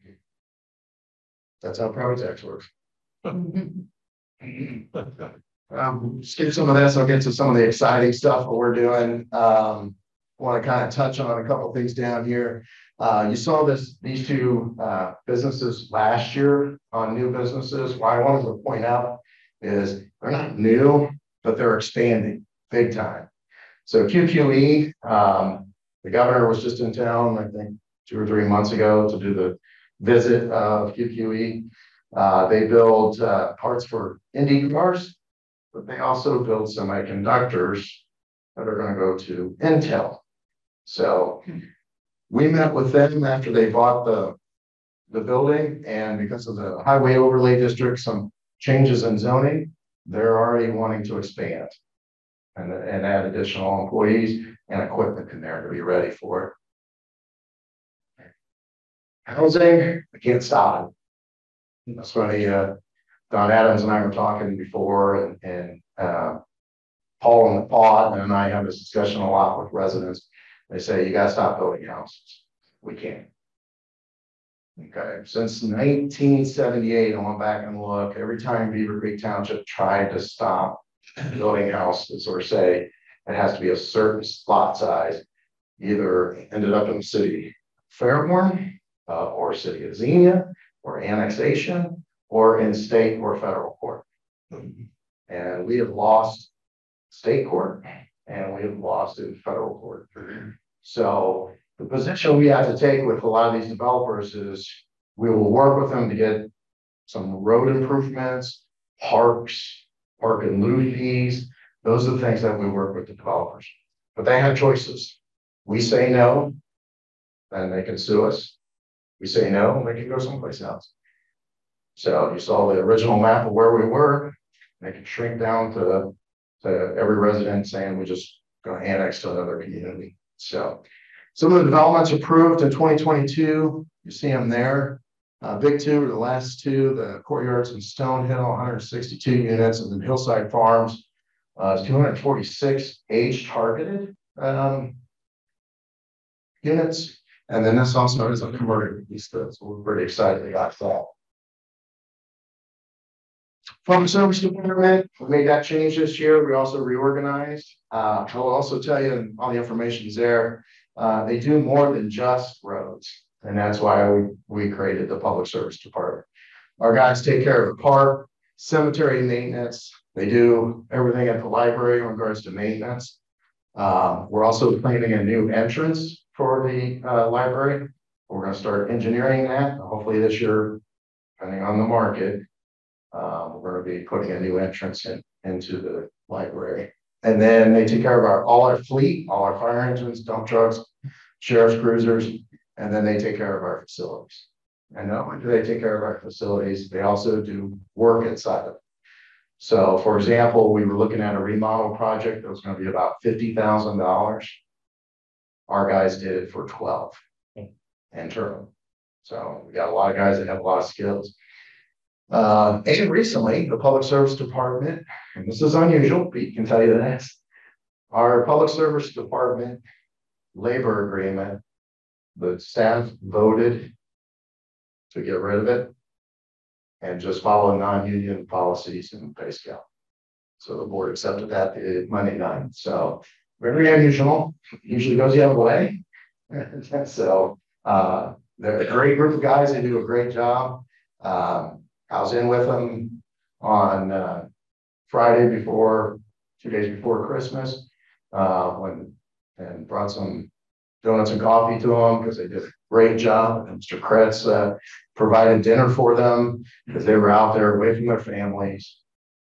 that's how property tax works. Skip some of this. I'll get to some of the exciting stuff that we're doing. I want to kind of touch on a couple of things down here. You saw these 2 businesses last year on new businesses. What I wanted to point out is they're not new, but they're expanding big time. So QQE, the governor was just in town, I think 2 or 3 months ago to do the visit of QQE. They build parts for Indy cars, but they also build semiconductors that are going to go to Intel. So we met with them after they bought the building, and because of the highway overlay district, some changes in zoning, they're already wanting to expand and add additional employees and equipment in there to be ready for it. Housing, I can't stop. That's funny. Don Adams and I were talking before, and Paul and Paul and I have this discussion a lot with residents. They say, you got to stop building houses. We can't. Okay, since 1978, I went back and looked. Every time Beavercreek Township tried to stop building houses or say it has to be a certain lot size, either ended up in the city of Fairborn or city of Xenia or annexation or in state or federal court. And we have lost state court and we have lost in federal court. So the position we have to take with a lot of these developers is we will work with them to get some road improvements, parks, park and lieu fees. Those are the things that we work with the developers. But they have choices. We say no, then they can sue us. We say no, they can go someplace else. So you saw the original map of where we were. They can shrink down to every resident saying we just going to annex to another community. So some of the developments approved in 2022, you see them there. Big two are the last two, the courtyards in Stonehill, 162 units, and then Hillside Farms, 246 age targeted units. And then this also is a converted piece, so we're pretty excited they got that. Public Service Department, we made that change this year. We also reorganized. I will also tell you, and all the information is there. They do more than just roads, and that's why we created the Public Service Department. Our guys take care of the park, cemetery maintenance. They do everything at the library in regards to maintenance. We're also planning a new entrance for the library. We're going to start engineering that. Hopefully this year, depending on the market, we're going to be putting a new entrance into the library. And then they take care of all our fleet, all our fire engines, dump trucks, sheriff's cruisers, and then they take care of our facilities. And not only do they take care of our facilities, they also do work inside of it. So, for example, we were looking at a remodel project that was going to be about $50,000. Our guys did it for 12 internal. So we got a lot of guys that have a lot of skills. And recently, the Public Service Department, and this is unusual, Pete can tell you this, our Public Service Department labor agreement, the staff voted to get rid of it and just follow non-union policies and pay scale. So the board accepted that Monday night. So very unusual, usually goes the other way. So they're a great group of guys, they do a great job. I was in with them on Friday before, 2 days before Christmas, and brought some donuts and coffee to them because they did a great job. And Mr. Kretz provided dinner for them because they were out there away from their families,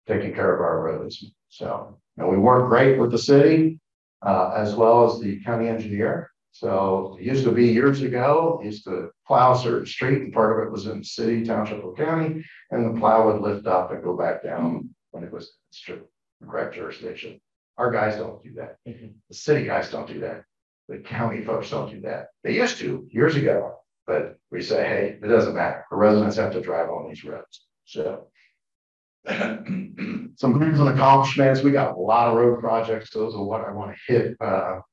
taking care of our roads. So, and we work great with the city as well as the county engineer. So it used to be years ago, used to plow a certain street and part of it was in the city, township, or county, and the plow would lift up and go back down when it was the correct jurisdiction. Our guys don't do that. The city guys don't do that. The county folks don't do that. They used to years ago, but we say, hey, it doesn't matter. The residents have to drive on these roads. So some goals and accomplishments. We got a lot of road projects. Those are what I want to hit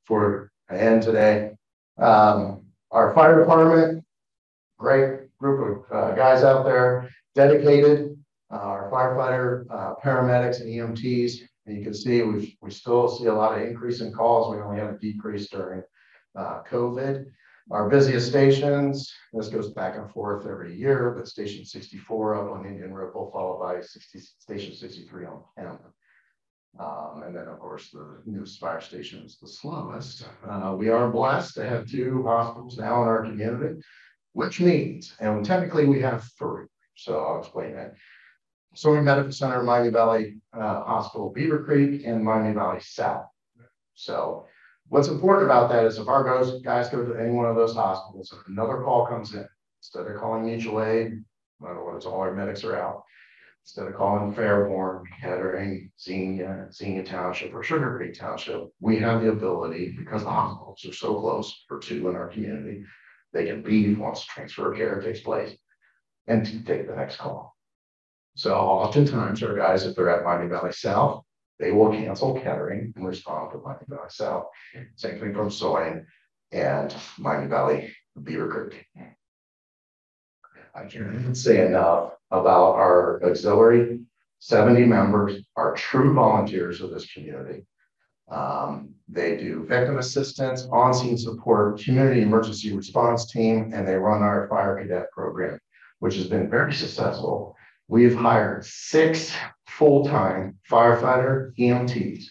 for end today. Our fire department, great group of guys out there, dedicated. Our firefighter, paramedics, and EMTs. And you can see we still see a lot of increase in calls. We only have a decrease during COVID. Our busiest stations, this goes back and forth every year, but Station 64 up on Indian Ripple, followed by Station 63 on Kemp. And then, of course, the newest fire station is the slowest. We are blessed to have 2 hospitals now in our community, which means, and technically we have 3, so I'll explain that. Sawyer Medical Center, Miami Valley Hospital, Beavercreek, and Miami Valley South. So what's important about that is if our guys go to any one of those hospitals, if another call comes in, instead of calling mutual aid, I don't know what it's all our medics are out. Instead of calling Fairborn, Kettering, Xenia Township, or Sugar Creek Township, we have the ability, because the hospitals are so close for 2 in our community, they can leave once transfer of care takes place and to take the next call. So oftentimes our guys, if they're at Miami Valley South, they will cancel Kettering and respond to Miami Valley South. Same thing from Soy and Miami Valley Beavercreek. I can't even say enough about our auxiliary. 70 members are true volunteers of this community. They do victim assistance, on-scene support, community emergency response team, and they run our fire cadet program, which has been very successful. We've hired 6 full-time firefighter EMTs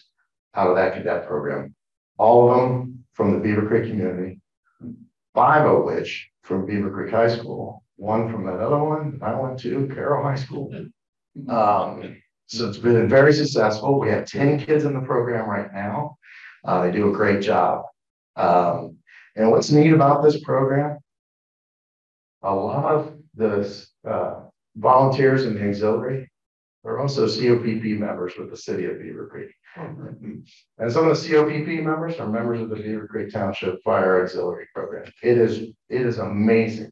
out of that cadet program, all of them from the Beavercreek community, 5 of which from Beavercreek High School, 1 from that other one I went to, Carroll High School. So it's been very successful. We have 10 kids in the program right now. They do a great job. And what's neat about this program, a lot of the volunteers in the auxiliary are also COPP members with the city of Beavercreek. And some of the COPP members are members of the Beavercreek Township Fire Auxiliary Program. It is amazing.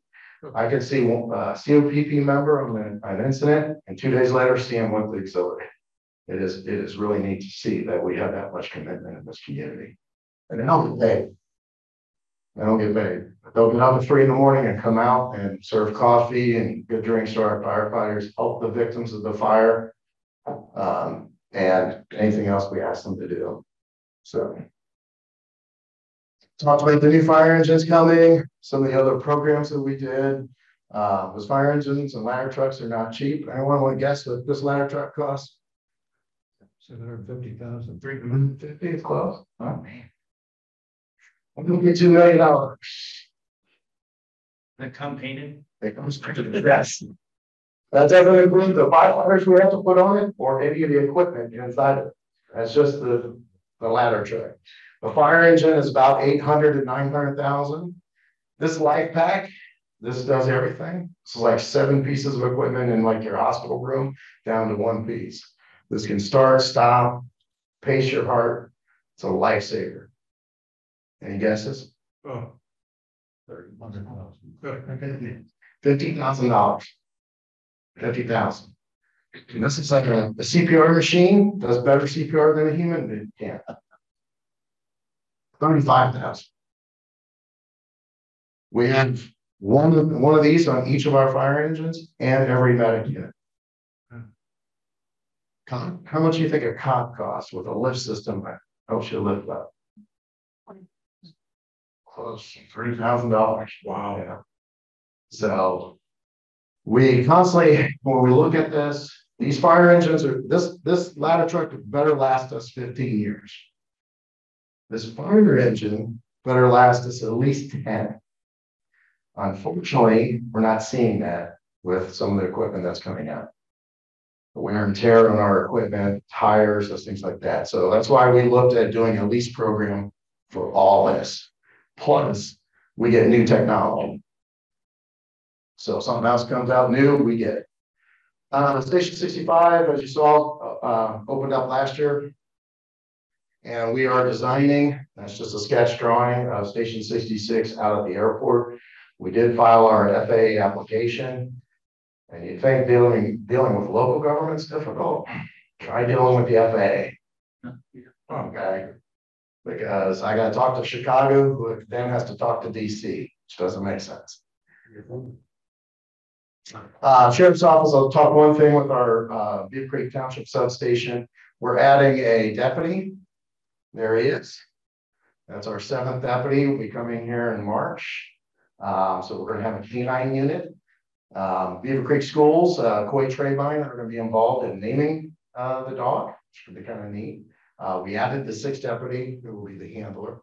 I can see a COPP member on an incident and 2 days later see him with the auxiliary. It is really neat to see that we have that much commitment in this community. And they don't get paid. They don't get paid. They'll get up at 3 in the morning and come out and serve coffee and good drinks to our firefighters, help the victims of the fire, and anything else we ask them to do. So, talked about the new fire engines coming, some of the other programs that we did. Those fire engines and ladder trucks are not cheap. Anyone want to guess what this ladder truck costs? 750,000. 350 is close. Oh man. I'm gonna get $2 million. That come painted. It comes to the best. That doesn't include the firefighters we have to put on it or any of the equipment inside of it. That's just the ladder truck. The fire engine is about 800 to 900,000. This life pack, this does everything. This is like 7 pieces of equipment in like your hospital room down to 1 piece. This can start, stop, pace your heart. It's a lifesaver. Any guesses? Oh, $50,000. $50,000. This is like a CPR machine, does better CPR than a human can. $35,000. We have one of these on each of our fire engines and every medic unit. How much do you think a cot costs with a lift system that helps you lift up? Close to $3,000. Wow. Yeah. So we constantly, when we look at this, these fire engines are this ladder truck better last us 15 years. This fire engine better last us at least 10. Unfortunately, we're not seeing that with some of the equipment that's coming out. The wear and tear on our equipment, tires, those things like that. So that's why we looked at doing a lease program for all this. Plus, we get new technology. So if something else comes out new, we get it. Station 65, as you saw, opened up last year. And we are designing, that's just a sketch drawing of Station 66 out at the airport. We did file our FAA application. And you'd think dealing with local government is difficult. Try dealing with the FAA. Okay. Because I got to talk to Chicago, who then has to talk to DC, which doesn't make sense. Sheriff's Office, I'll talk one thing with our Beavercreek Township substation. We're adding a deputy. There he is. That's our 7th deputy. Will be coming here in March. So we're gonna have a canine unit. Beavercreek Schools, Coy Trabine are gonna be involved in naming the dog, which would be kind of neat. We added the 6th deputy, who will be the handler.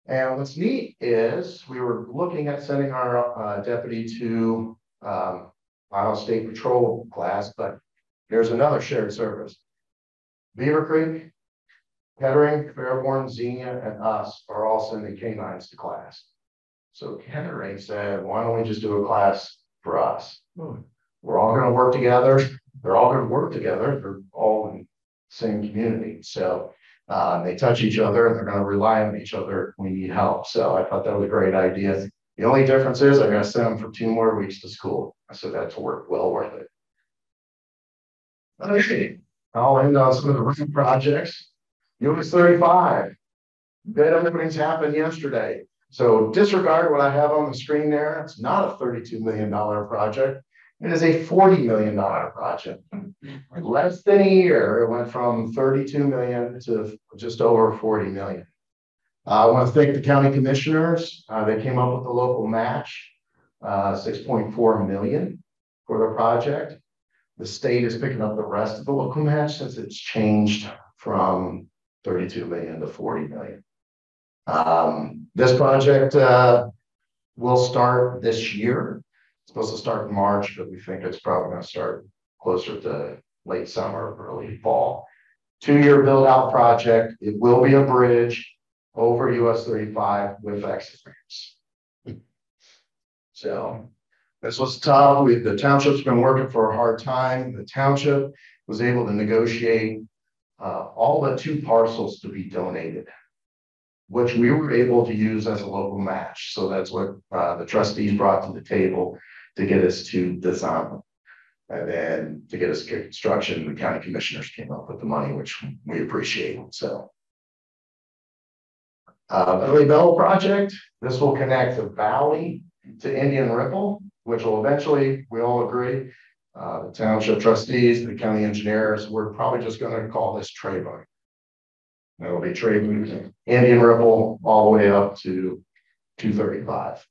And what's neat is we were looking at sending our deputy to Ohio State Patrol class, but there's another shared service. Beavercreek, Kettering, Fairborn, Xenia, and us are all sending canines to class. So Kettering said, why don't we just do a class for us? We're all going to work together. They're all going to work together. They're all in the same community. So they touch each other and they're going to rely on each other when we need help. So I thought that was a great idea. The only difference is I'm going to send them for 2 more weeks to school. So that's well worth it. Okay. I'll end on some of the recent projects. US 35. Bid openings happened yesterday. So disregard what I have on the screen there. It's not a $32 million project. It is a $40 million project. Less than a year, it went from 32 million to just over 40 million. I want to thank the county commissioners. They came up with a local match, 6.4 million for the project. The state is picking up the rest of the local match since it's changed from 32 million to 40 million. This project will start this year. It's supposed to start in March, but we think it's probably going to start closer to late summer, early fall. 2-year build out project. It will be a bridge over US 35 with exit ramps. So this was tough. The township's been working for a hard time. The township was able to negotiate all but 2 parcels to be donated, which we were able to use as a local match. So that's what the trustees brought to the table to get us to design. And then to get us construction, the county commissioners came up with the money, which we appreciate. So the Bell project, this will connect the valley to Indian Ripple, which will eventually, we all agree, the township trustees, the county engineers, we're probably just going to call this Trayvine. It'll be Trayvine, Indian Ripple, all the way up to 235.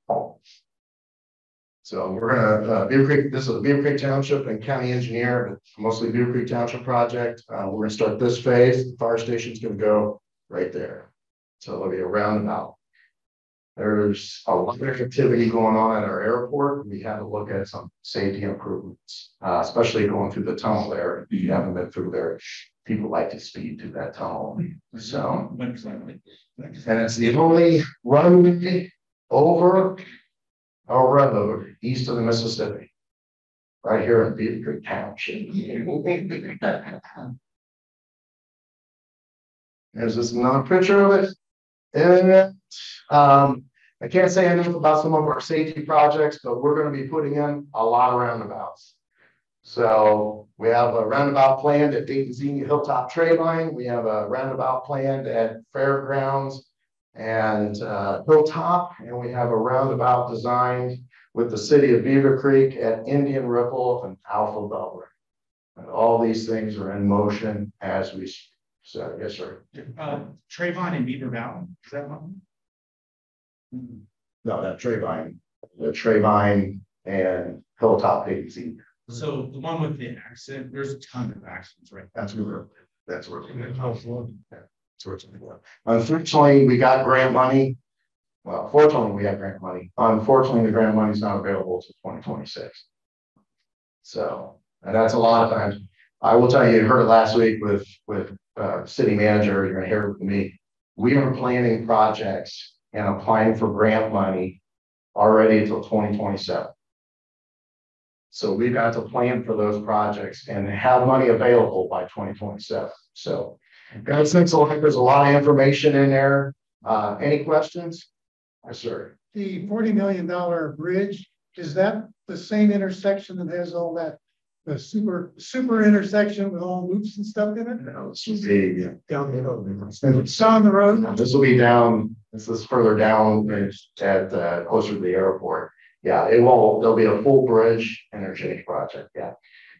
So we're gonna Beavercreek. This is a Beavercreek Township and county engineer, but mostly Beavercreek Township project. We're gonna start this phase. The fire station's gonna go right there. So it'll be a roundabout. There's a lot of activity going on at our airport. We had to look at some safety improvements, especially going through the tunnel there. If you haven't been through there, people like to speed through that tunnel. So, and it's the only runway over a road east of the Mississippi, right here in Beavercreek Township. There's just another picture of it. And I can't say enough about some of our safety projects, but we're going to be putting in a lot of roundabouts. So we have a roundabout planned at Dayton Xenia Hilltop Trade Line. We have a roundabout planned at Fairgrounds and Hilltop, and we have a roundabout designed with the city of Beavercreek at Indian Ripple and Alpha Belvoir. And all these things are in motion as we speak. So yes, sir. Trayvine and Beaver Valley, is that one? No, that Trayvine, the Trayvine and Hilltop Agency. So the one with the accident, there's a ton of accidents, right? That's where unfortunately, we got grant money. Well, fortunately, we have grant money. Unfortunately, the grant money is not available until 2026. So, and that's a lot of times. I will tell you, you heard it last week with city manager. You're going to hear it from me. We are planning projects and applying for grant money already until 2027. So we've got to plan for those projects and have money available by 2027. So guys, thanks a lot. There's a lot of information in there. Any questions? Yes, sir. The $40 million bridge, is that the same intersection that has all that, the super intersection with all loops and stuff in it? No, this will be Down the road. It's on the road. This will be down. This is further down at closer to the airport. Yeah, it won't. There'll be a full bridge interchange project. Yeah.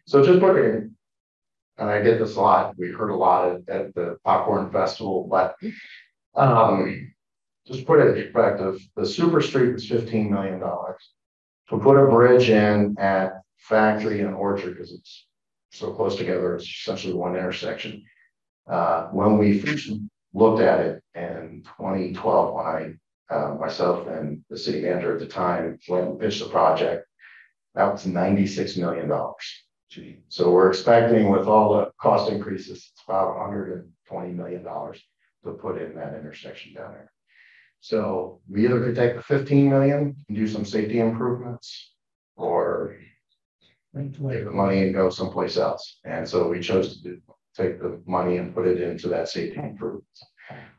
So just put it in. And I did this a lot. We heard a lot at the Popcorn Festival, but just put it in perspective, the super street was $15 million. To put a bridge in at Factory and Orchard, because it's so close together, it's essentially one intersection. When we first looked at it in 2012, when I, myself and the city manager at the time, went and pitched the project, that was $96 million. So we're expecting, with all the cost increases, it's about $120 million to put in that intersection down there. So we either could take the 15 million and do some safety improvements, or take the money and go someplace else. And so we chose to take the money and put it into that safety improvements,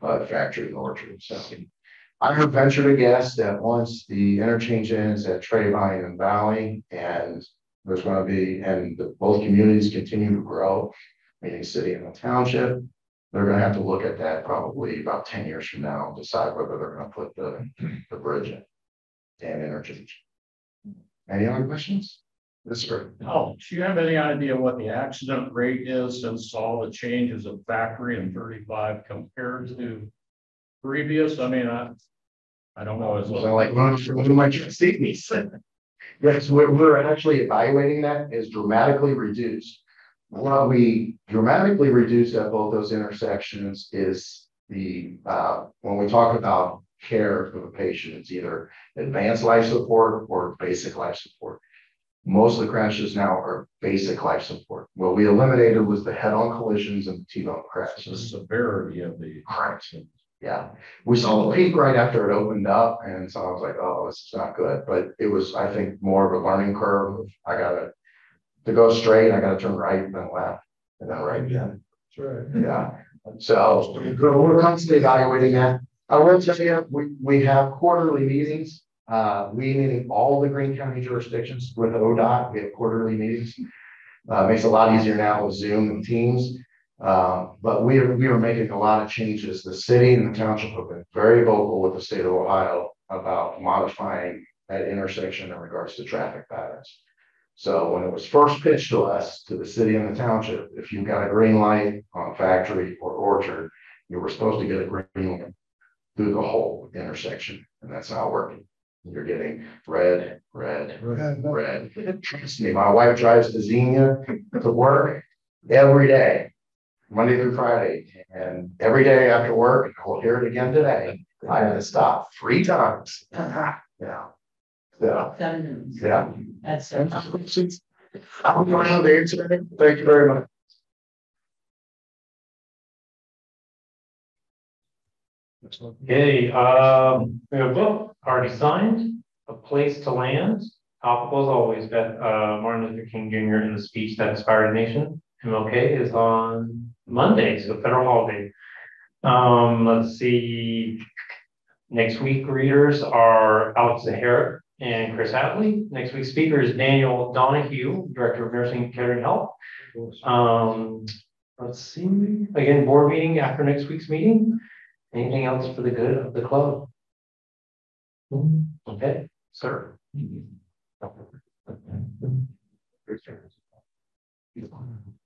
Factory and Orchard. So I would venture to guess that once the interchange ends at Trayvine and Valley, and there's going to be, and both communities continue to grow, meaning city and the township, they're going to have to look at that probably about 10 years from now and decide whether they're going to put the bridge in and interchange. Any other questions? Yes, sir. Oh, do you have any idea what the accident rate is since all the changes of Factory and 35 compared to previous? I mean, I don't know. It's like one of my trustees. Yes, we're actually evaluating that as dramatically reduced. What we dramatically reduced at both those intersections is the when we talk about care for the patient, it's either advanced life support or basic life support. Most of the crashes now are basic life support. What we eliminated was the head-on collisions and the T-bone crashes. the severity of the Correct. Yeah, we saw the peak right after it opened up, and so I was like, "Oh, this is not good." But it was, I think, more of a learning curve. I got to go straight. I got to turn right, and then left, and then right again. Sure. Yeah. So we're constantly evaluating that. I will tell you, we have quarterly meetings. We meeting all the Greene County jurisdictions with ODOT. We have quarterly meetings. Makes it a lot easier now with Zoom and Teams. But we are making a lot of changes. The city and the township have been very vocal with the state of Ohio about modifying that intersection in regards to traffic patterns. So when it was first pitched to us, to the city and the township, if you got a green light on Factory or Orchard, you were supposed to get a green light through the whole intersection, and that's not working. You're getting red, red, red. Trust me, my wife drives to Xenia to work every day, Monday through Friday, and every day after work, we'll hear it again today. I had to stop 3 times. Yeah. Yeah. That's I'm going on the internet. Thank you very much. Okay, we have a book already signed, A Place to Land. Topical as always, got Martin Luther King Jr. in the speech that inspired a nation. MLK is on Monday, so federal holiday. Let's see. Next week readers are Alex Zahara and Chris Hadley. Next week's speaker is Daniel Donahue, Director of Nursing and Catering Health. Let's see. Again, board meeting after next week's meeting. Anything else for the good of the club? Okay, sir.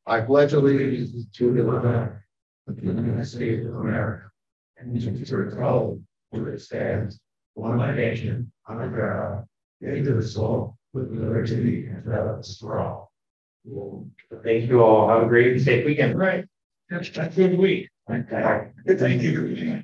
I pledge allegiance to the flag of the United States of America and to the republic for which it stands, one nation, under God, indivisible, with liberty and justice for all. Thank you all. Have a great, safe weekend. Right. That's a good week. Thank you.